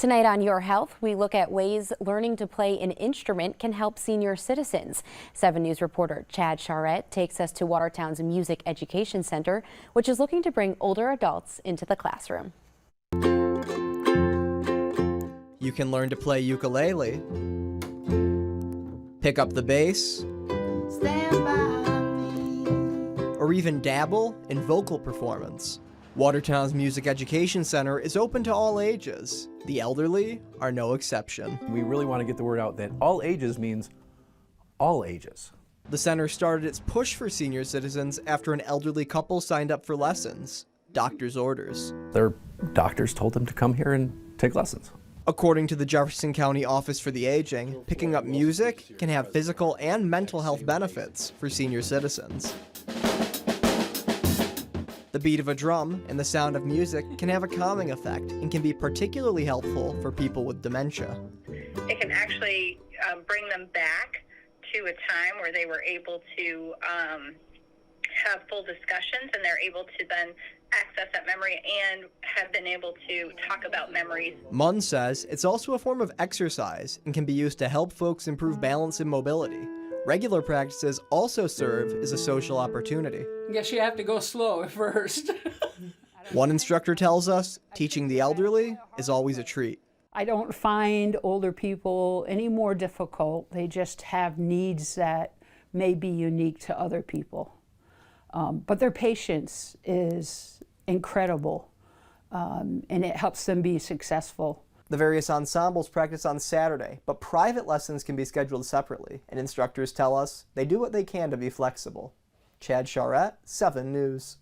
Tonight on Your Health, we look at ways learning to play an instrument can help senior citizens. 7 News reporter Chad Charette takes us to Watertown's Music Education Center, which is looking to bring older adults into the classroom. You can learn to play ukulele, pick up the bass, or even dabble in vocal performance. Watertown's Music Education Center is open to all ages. The elderly are no exception. We really want to get the word out that all ages means all ages. The center started its push for senior citizens after an elderly couple signed up for lessons. Doctor's orders. Their doctors told them to come here and take lessons. According to the Jefferson County Office for the Aging, picking up music can have physical and mental health benefits for senior citizens. The beat of a drum and the sound of music can have a calming effect and can be particularly helpful for people with dementia. It can actually bring them back to a time where they were able to have full discussions, and they're able to then access that memory and have been able to talk about memories. Munn says it's also a form of exercise and can be used to help folks improve balance and mobility. Regular practices also serve as a social opportunity. I guess you have to go slow at first. One instructor tells us teaching the elderly is always a treat. I don't find older people any more difficult. They just have needs that may be unique to other people. But their patience is incredible, and it helps them be successful. The various ensembles practice on Saturday, but private lessons can be scheduled separately, and instructors tell us they do what they can to be flexible. Chad Charette, 7 News.